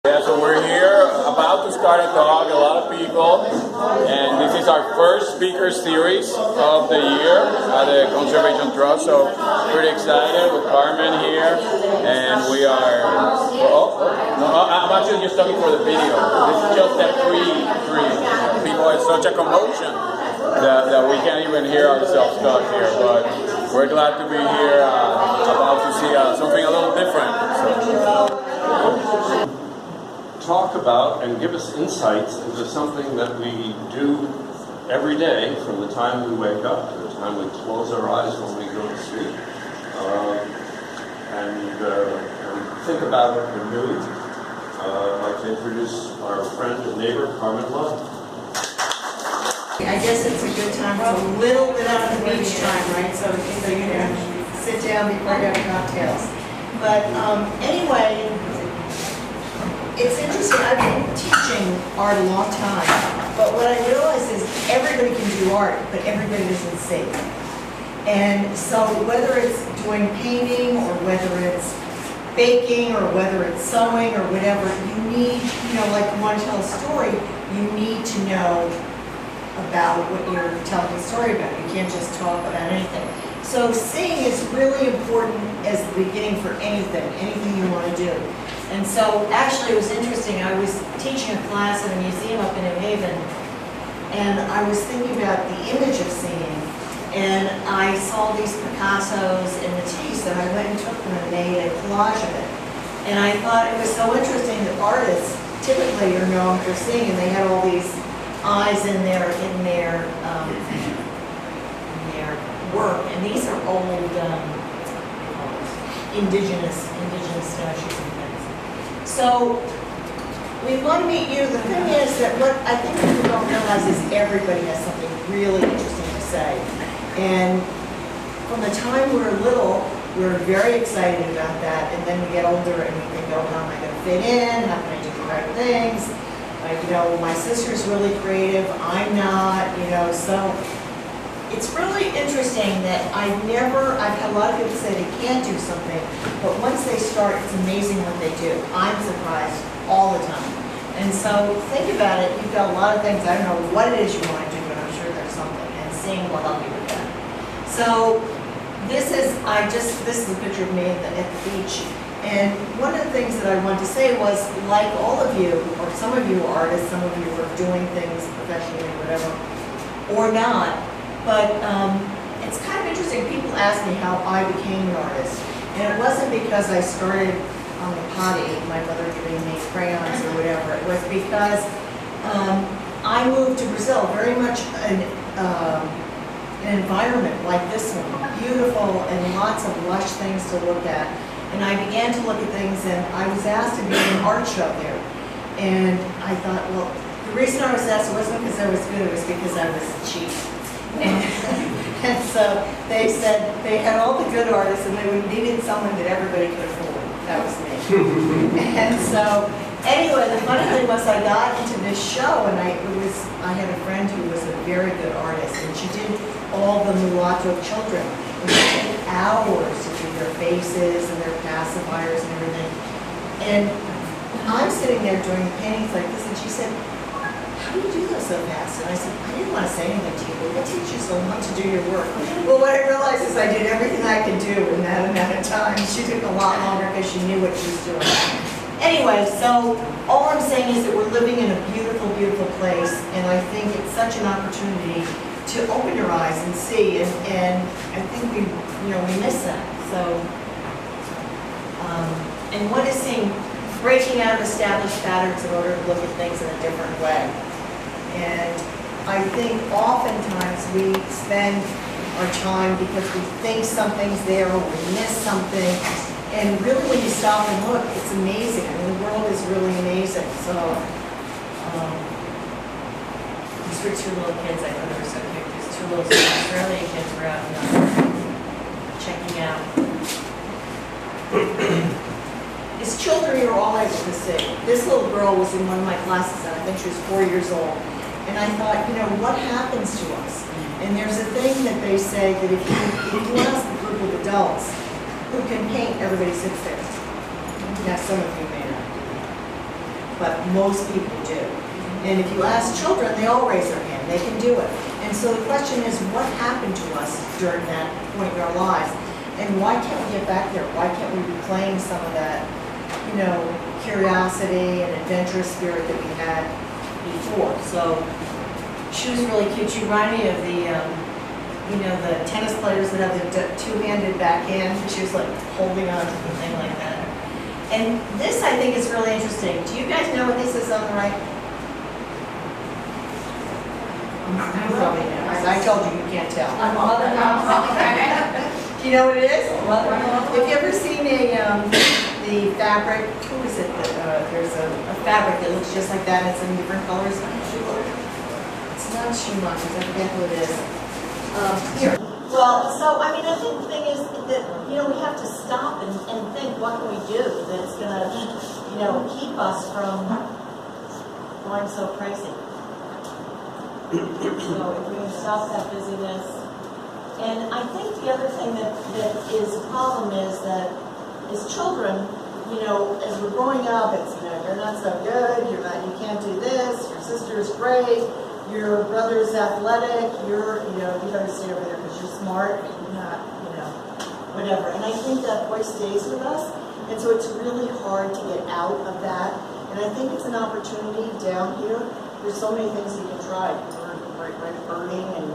Yeah, so we're here about to start a talk, a lot of people, and this is our first speaker series of the year at the Conservation Trust, so pretty excited with Carmen here, and we are, I'm actually just talking for the video. This is just a pre. People are such a commotion that we can't even hear ourselves talk here, but we're glad to be here, about to see something a little different. So. Talk about and give us insights into something that we do every day from the time we wake up to the time we close our eyes when we go to sleep. And think about it anew. I'd like to introduce our friend and neighbor, Carmen Lund. I guess it's a good time. It's a little bit out of the beach time, right? So you can sit down before you have cocktails. But anyway, it's interesting. I've been teaching art a long time, but what I realized is everybody can do art, but everybody doesn't see. And so whether it's doing painting or whether it's baking or whether it's sewing or whatever, you need, like you want to tell a story, you need to know about what you're telling a story about. You can't just talk about anything. So seeing is really important as the beginning for anything you want to do. And so actually it was interesting, I was teaching a class at a museum up in New Haven, and I was thinking about the image of seeing, and I saw these Picassos and Matisse, and I went and took them and made a collage of it. And I thought it was so interesting that artists typically are known for seeing, and they had all these eyes in their work, and these are old indigenous statues and things. So we want to meet you. The thing is that what I think people don't realize is everybody has something really interesting to say. And from the time we're little, we're very excited about that, and then we get older and we think, oh, how am I going to fit in? How can I do the right things? My sister's really creative, I'm not, so it's really interesting that I've had a lot of people say they can't do something, but once they start, it's amazing what they do. I'm surprised all the time. And so think about it, you've got a lot of things, I don't know what it is you want to do, but I'm sure there's something, and seeing will help you with that. So this is a picture of me at the beach. And one of the things that I wanted to say was, like all of you, or some of you are artists, some of you are doing things professionally or whatever, or not, but it's kind of interesting. People ask me how I became an artist. And it wasn't because I started on the potty, my mother giving me crayons or whatever. It was because I moved to Brazil, very much an environment like this one, beautiful and lots of lush things to look at. And I began to look at things, and I was asked to be in an art show there. And I thought, well, the reason I was asked wasn't because I was good, it was because I was cheap. And so they said they had all the good artists, and they needed someone that everybody could afford. That was me. And so, anyway, the funny thing was I got into this show, and I had a friend who was a very good artist, and she did all the mulatto children. And it took hours to do their faces and their pacifiers and everything. And I'm sitting there doing paintings like this, and she said, how do you do this so fast? And I said, I didn't want to say anything to you, but what teach you so long to do your work? Well, what I realized is I did everything I could do in that amount of time. She took a lot longer because she knew what she was doing. Anyway, so all I'm saying is that we're living in a beautiful, beautiful place, and I think it's such an opportunity to open your eyes and see, and I think we miss that. So, and one is seeing, breaking out of established patterns in order to look at things in a different way. And I think oftentimes we spend our time because we think something's there or we miss something, and really when you stop and look, it's amazing. I mean, the world is really amazing. So, these were two little kids, I thought they were so cute. These two little Australian kids were out checking out. As children, you're all able to see. This little girl was in one of my classes, and I think she was 4 years old. And I thought, what happens to us? And there's a thing that they say that if you ask a group of adults who can paint, everybody sits there. Now, some of you may not. but most people do. And if you ask children, they all raise their hand, they can do it. And so the question is, what happened to us during that point in our lives? And why can't we get back there? Why can't we reclaim some of that, curiosity and adventurous spirit that we had before? So she was really cute. She reminded me of the tennis players that have the two-handed backhand. She was like holding on to the thing like that. And this, I think, is really interesting. Do you guys know what this is on the right? You probably know, 'cause I told you can't tell. Do you know what it is? Have you ever seen the fabric? Who is it? There's a fabric that looks just like that. It's in different colors. It's not Schumacher's. I forget who it is. Here. Well, so I think the thing is that we have to stop and think, what can we do that's going to keep us from going so crazy. So if we can stop that busyness. And I think the other thing that is a problem is that as children, as we're growing up, it's, you're not so good, you can't do this, your sister's great, your brother's athletic, you better stay over there because you're smart, and you're not, whatever. And I think that voice stays with us, and so it's really hard to get out of that. And I think it's an opportunity down here. There's so many things you can try. We're birding and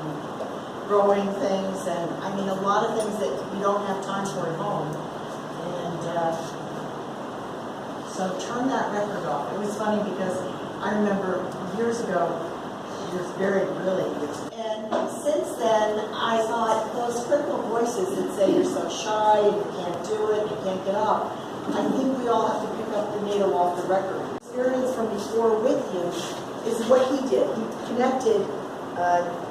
growing things, and a lot of things that you don't have time for at home. And so turn that record off. It was funny because I remember years ago, it was really years. And since then, I thought those critical voices that say you're so shy, you can't do it, you can't get up, I think we all have to pick up the needle off the record. Experience from before with you is what he did. He connected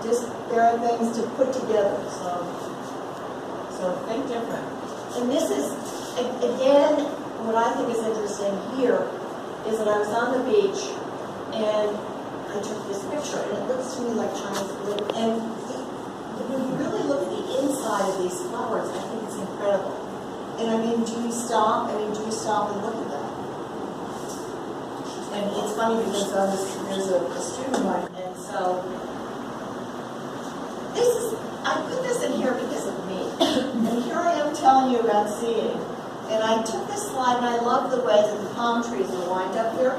disparate things to put together. So think different. And this is, again, what I think is interesting here is that I was on the beach and I took this picture, and it looks to me like Chinese glitter. And when you really look at the inside of these flowers, I think it's incredible. And do you stop? Do you stop and look at that? And it's funny because there's a student of mine, and so I put this in here because of me. And here I am telling you about seeing. And I took this slide, and I love the way that the palm trees are lined up here.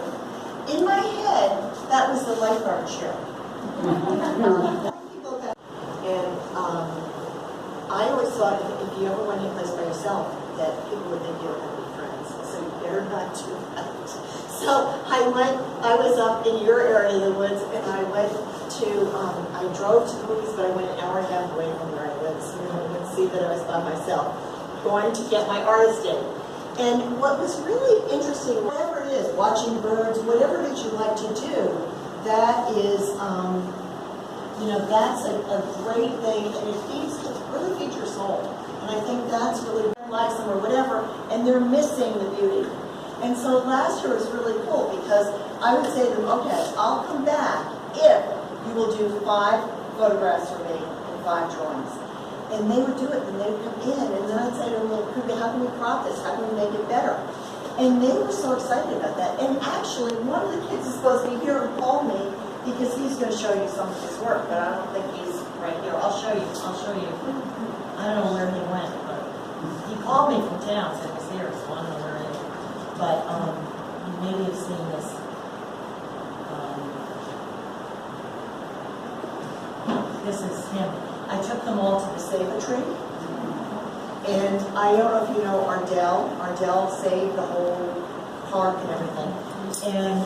In my head, that was the lifeguard chair. And I always thought if you ever went anyplace by yourself, that people would think you were going to be friends. So you better not do that. So I was up in your area of the woods, and I went to, I drove to the movies, but I went an hour and a half away from where I live, so you could see that I was by myself, going to get my artist day. And what was really interesting, whatever it is, watching birds, whatever it is you like to do, that is, that's a great thing, and it really feeds your soul. And I think that's really like them or whatever, and they're missing the beauty. And so last year was really cool because I would say to them, okay, I'll come back if you will do 5 photographs for me and 5 drawings. And they would do it, and they would come in, and then I'd say to them, well, how can we crop this? How can we make it better? And they were so excited about that. And actually, one of the kids is supposed to be here and call me because he's going to show you some of his work, but I don't think he's right here. I'll show you. I don't know where he went, but he called me from town, said he was here, so I don't know where he is. But you maybe have seen this. This is him. I took them all to the Save-A-Tree. And I don't know if you know Ardell. Ardell saved the whole park and everything. And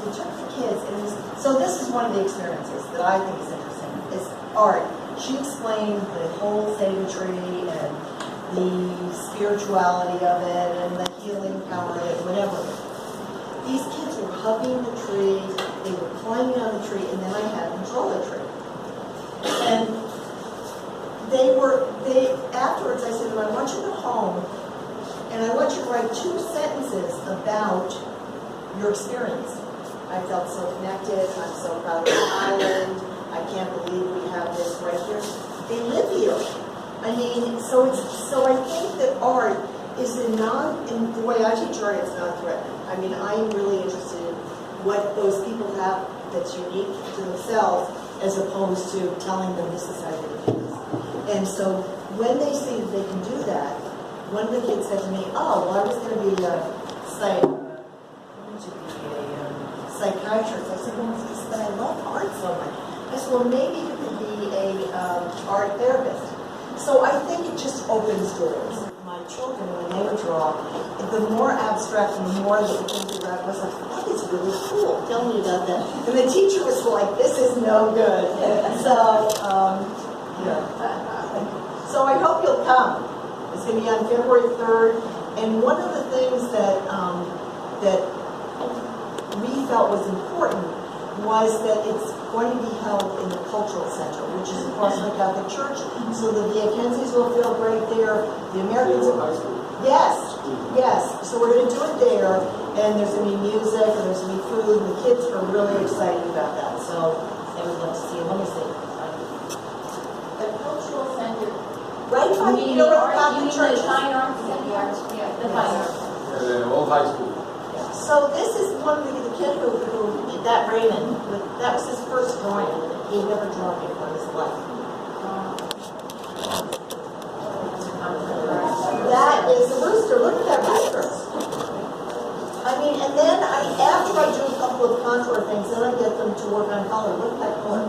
we took the kids. So this is one of the experiences that I think is interesting. Is art. She explained the whole Save-A-Tree and the spirituality of it and the healing power of it, whatever. These kids were hugging the tree, they were climbing on the tree, and then I had control of the tree. And afterwards I said to them, I want you to go home and I want you to write 2 sentences about your experience. I felt so connected, I'm so proud of the island, I can't believe we have this right here. They live here. So I think that art Is it not, in the way I teach art, it's not threatening. I mean, I am really interested in what those people have that's unique to themselves, as opposed to telling them this is how you do this. And so when they see that they can do that, one of the kids said to me, oh, well, I was going to be a psychiatrist. I said, well, but I love art so much. I said, well, maybe you could be a art therapist. So I think it just opens doors. My children, when they would draw, the more abstract and the more that the things around was like, that is really cool. Tell me about that. And the teacher was like, this is no good. So, so I hope you'll come. It's going to be on February 3rd. And one of the things that we felt was important was that it's going to be held in the Cultural Center, which is across the Catholic Church, so the Viakenses will feel great there. The Americans are yes. So we're going to do it there, and there's going to be music, and there's going to be food, and the kids are really excited about that. So they would love to see it. Let me see. The Cultural Center. Right, you know where the Catholic Church is? The Fine Arts Center. Yeah, the Fine Arts. Old high school. So this is one of the kid who did that Raymond. That was his first drawing. He never drawn before in his life. That is a rooster. Look at that rooster. I mean, and then after I do a couple of contour things, then I get them to work on color. Look at that color.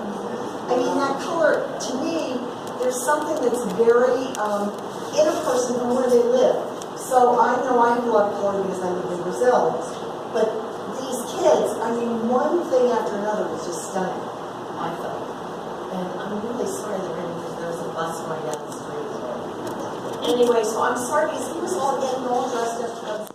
I mean, that color, to me, there's something that's very in a person from where they live. So I know I have a lot of color because I live in Brazil. But these kids, I mean, one thing after another was just stunning, I felt. And I'm really sorry that there's a bus going down the street. Anyway, so I'm sorry because he was all getting all dressed up.